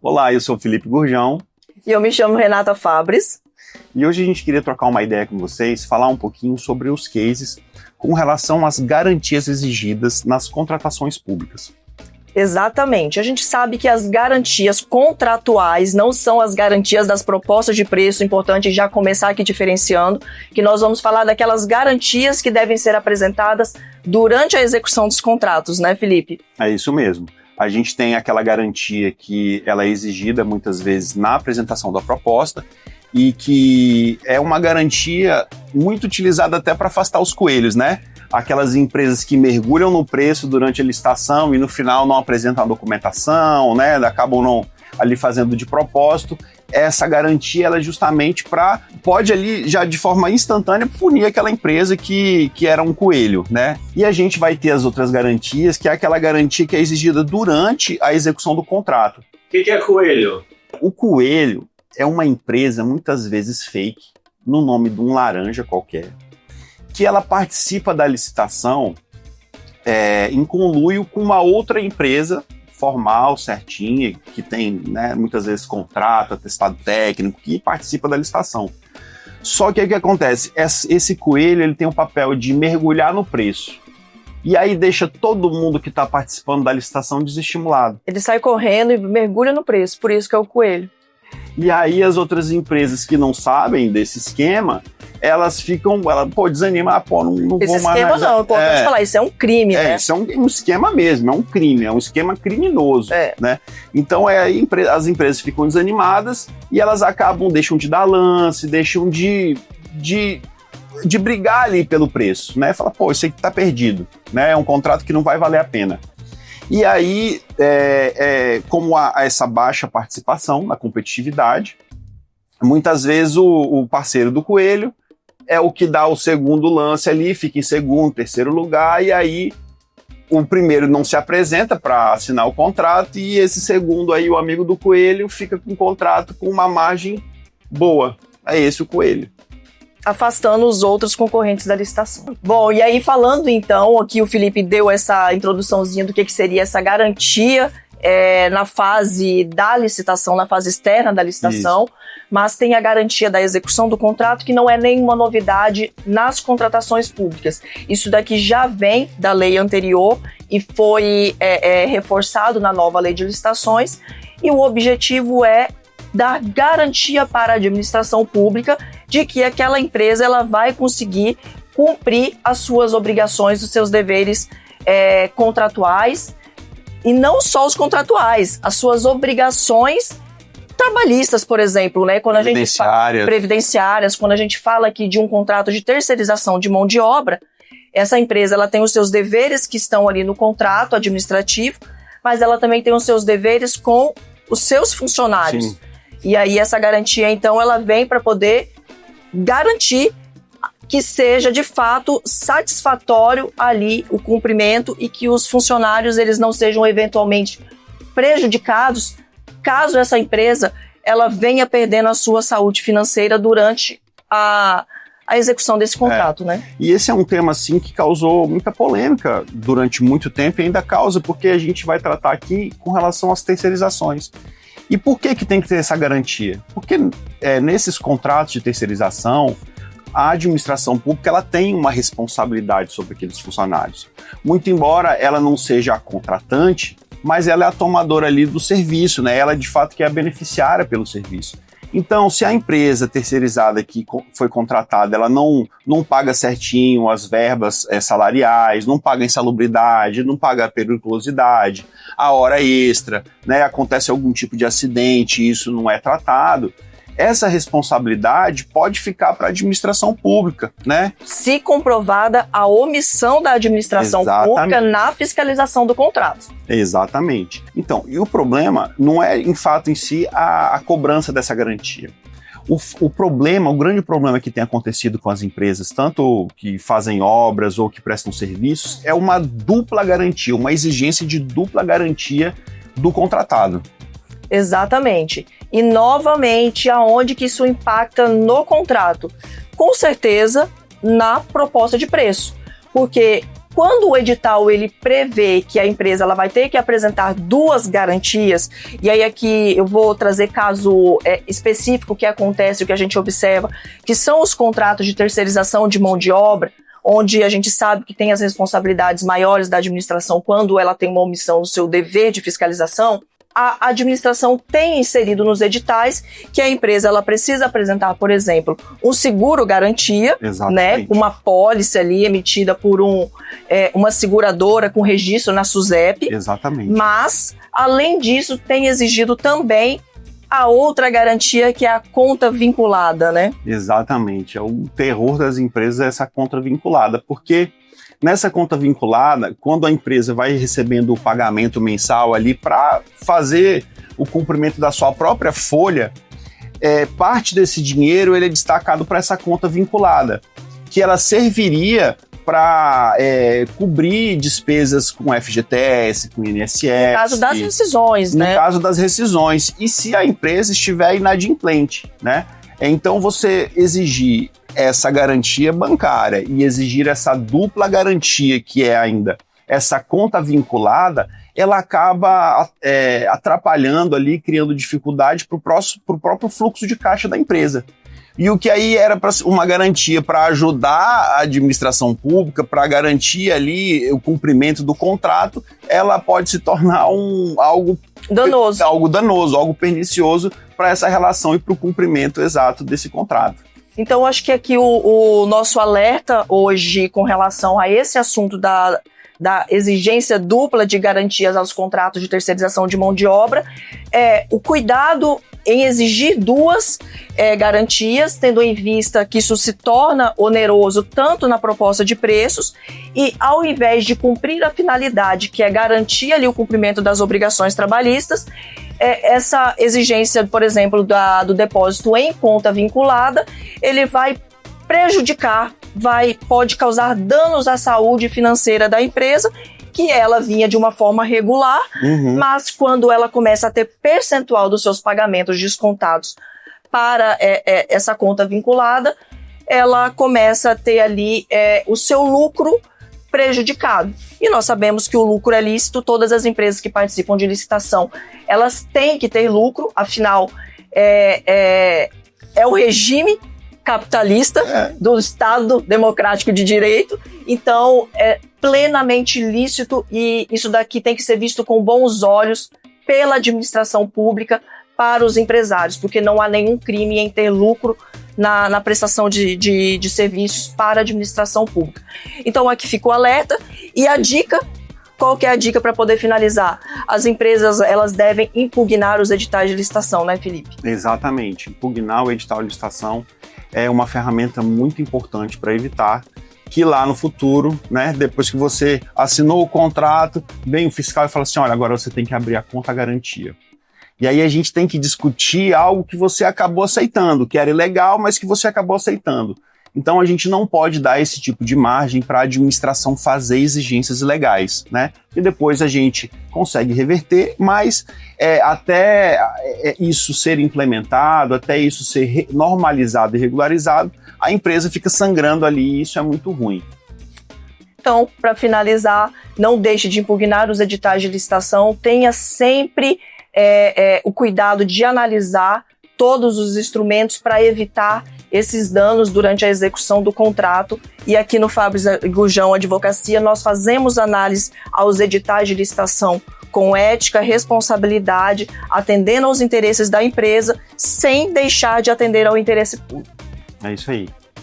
Olá, eu sou o Felipe Gurjão. E eu me chamo Renata Fabris. E hoje a gente queria trocar uma ideia com vocês, falar um pouquinho sobre os cases com relação às garantias exigidas nas contratações públicas. Exatamente. A gente sabe que as garantias contratuais não são as garantias das propostas de preço. Importante já começar aqui diferenciando, que nós vamos falar daquelas garantias que devem ser apresentadas durante a execução dos contratos, né, Felipe? É isso mesmo. A gente tem aquela garantia que ela é exigida muitas vezes na apresentação da proposta e que é uma garantia muito utilizada até para afastar os coelhos, né? Aquelas empresas que mergulham no preço durante a licitação e no final não apresentam a documentação, né? Acabam não ali fazendo de propósito. Essa garantia ela é justamente pode ali já de forma instantânea punir aquela empresa que era um coelho, né? E a gente vai ter as outras garantias, que é aquela garantia que é exigida durante a execução do contrato. O que é coelho? O coelho é uma empresa muitas vezes fake, no nome de um laranja qualquer, que ela participa da licitação em conluio com uma outra empresa formal, certinha, que tem, né, muitas vezes contrato, atestado técnico, que participa da licitação. Só que o que acontece? Esse coelho ele tem o papel de mergulhar no preço. E aí deixa todo mundo que está participando da licitação desestimulado. Ele sai correndo e mergulha no preço, por isso que é o coelho. E aí as outras empresas que não sabem desse esquema, elas desanimam, não vou mais... Esse esquema não, é importante falar, isso é um crime, né? Isso é um esquema mesmo, é um crime, é um esquema criminoso, né? Então as empresas ficam desanimadas e elas deixam de dar lance, deixam de brigar ali pelo preço, né? Fala, isso aqui tá perdido, né? É um contrato que não vai valer a pena. E aí, como há essa baixa participação na competitividade, muitas vezes o parceiro do coelho é o que dá o segundo lance ali, fica em segundo, terceiro lugar, e aí o primeiro não se apresenta para assinar o contrato, e esse segundo aí, o amigo do coelho, fica com o contrato com uma margem boa. É esse o coelho. Afastando os outros concorrentes da licitação. Bom, e aí falando então, aqui o Felipe deu essa introduçãozinha do que seria essa garantia na fase da licitação, na fase externa da licitação, mas tem a garantia da execução do contrato, que não é nenhuma novidade nas contratações públicas. Isso daqui já vem da lei anterior e foi reforçado na nova lei de licitações, e o objetivo é dar garantia para a administração pública de que aquela empresa ela vai conseguir cumprir as suas obrigações, os seus deveres contratuais, e não só os contratuais, as suas obrigações trabalhistas, por exemplo, né? Quando previdenciárias, quando a gente fala aqui de um contrato de terceirização de mão de obra, essa empresa ela tem os seus deveres que estão ali no contrato administrativo, mas ela também tem os seus deveres com os seus funcionários. Sim. E aí essa garantia, então, ela vem para poder garantir que seja, de fato, satisfatório ali o cumprimento e que os funcionários eles não sejam eventualmente prejudicados caso essa empresa ela venha perdendo a sua saúde financeira durante a execução desse contrato, né? E esse é um tema, assim, que causou muita polêmica durante muito tempo e ainda causa, porque a gente vai tratar aqui com relação às terceirizações. E por que tem que ter essa garantia? Porque nesses contratos de terceirização, a administração pública ela tem uma responsabilidade sobre aqueles funcionários. Muito embora ela não seja a contratante, mas ela é a tomadora ali do serviço, né? Ela de fato que é a beneficiária pelo serviço. Então, se a empresa terceirizada que foi contratada, ela não paga certinho as verbas salariais, não paga insalubridade, não paga a periculosidade, a hora extra, né? Acontece algum tipo de acidente e isso não é tratado, essa responsabilidade pode ficar para a administração pública, né? Se comprovada a omissão da administração pública na fiscalização do contrato. Exatamente. Então, e o problema não é, em fato, em si, a cobrança dessa garantia. O grande problema que tem acontecido com as empresas, tanto que fazem obras ou que prestam serviços, é uma dupla garantia, uma exigência de dupla garantia do contratado. Exatamente. E, novamente, aonde que isso impacta no contrato? Com certeza, na proposta de preço. Porque quando o edital ele prevê que a empresa ela vai ter que apresentar 2 garantias, e aí aqui eu vou trazer caso específico que acontece, o que a gente observa, que são os contratos de terceirização de mão de obra, onde a gente sabe que tem as responsabilidades maiores da administração quando ela tem uma omissão no seu dever de fiscalização. A administração tem inserido nos editais que a empresa ela precisa apresentar, por exemplo, um seguro garantia, né, uma apólice ali emitida por uma seguradora com registro na SUSEP. Exatamente. Mas, além disso, tem exigido também a outra garantia, que é a conta vinculada, né? Exatamente. É o terror das empresas, essa conta vinculada, porque nessa conta vinculada, quando a empresa vai recebendo o pagamento mensal ali para fazer o cumprimento da sua própria folha, parte desse dinheiro ele é destacado para essa conta vinculada, que ela serviria para cobrir despesas com FGTS, com INSS. No caso das rescisões, né? No caso das rescisões. E se a empresa estiver inadimplente, né? Então você exigir essa garantia bancária e exigir essa dupla garantia, que é ainda essa conta vinculada, ela acaba atrapalhando ali, criando dificuldade para o próprio fluxo de caixa da empresa. E o que aí era uma garantia para ajudar a administração pública, para garantir ali o cumprimento do contrato, ela pode se tornar algo danoso, algo pernicioso para essa relação e para o cumprimento exato desse contrato. Então, acho que aqui o nosso alerta hoje com relação a esse assunto da exigência dupla de garantias aos contratos de terceirização de mão de obra é o cuidado em exigir 2 garantias, tendo em vista que isso se torna oneroso tanto na proposta de preços e, ao invés de cumprir a finalidade, que é garantir ali o cumprimento das obrigações trabalhistas, essa exigência, por exemplo, do depósito em conta vinculada, ele vai prejudicar, pode causar danos à saúde financeira da empresa, que ela vinha de uma forma regular, mas quando ela começa a ter percentual dos seus pagamentos descontados para essa conta vinculada, ela começa a ter ali o seu lucro prejudicado. E nós sabemos que o lucro é lícito, todas as empresas que participam de licitação, elas têm que ter lucro, afinal, é o regime capitalista do Estado Democrático de Direito, então é plenamente lícito e isso daqui tem que ser visto com bons olhos pela administração pública para os empresários, porque não há nenhum crime em ter lucro na prestação de serviços para a administração pública. Então aqui fica o alerta e a dica. Qual que é a dica para poder finalizar? As empresas, elas devem impugnar os editais de licitação, né, Felipe? Exatamente. Impugnar o edital de licitação é uma ferramenta muito importante para evitar que lá no futuro, né, depois que você assinou o contrato, vem o fiscal e fala assim, olha, agora você tem que abrir a conta garantia. E aí a gente tem que discutir algo que você acabou aceitando, que era ilegal, mas que você acabou aceitando. Então a gente não pode dar esse tipo de margem para a administração fazer exigências ilegais, né? E depois a gente consegue reverter, mas até isso ser implementado, até isso ser normalizado e regularizado, a empresa fica sangrando ali e isso é muito ruim. Então, para finalizar, não deixe de impugnar os editais de licitação, tenha sempre o cuidado de analisar todos os instrumentos para evitar esses danos durante a execução do contrato. E aqui no Fabris Gurjão Advocacia, nós fazemos análise aos editais de licitação com ética, responsabilidade, atendendo aos interesses da empresa, sem deixar de atender ao interesse público. É isso aí.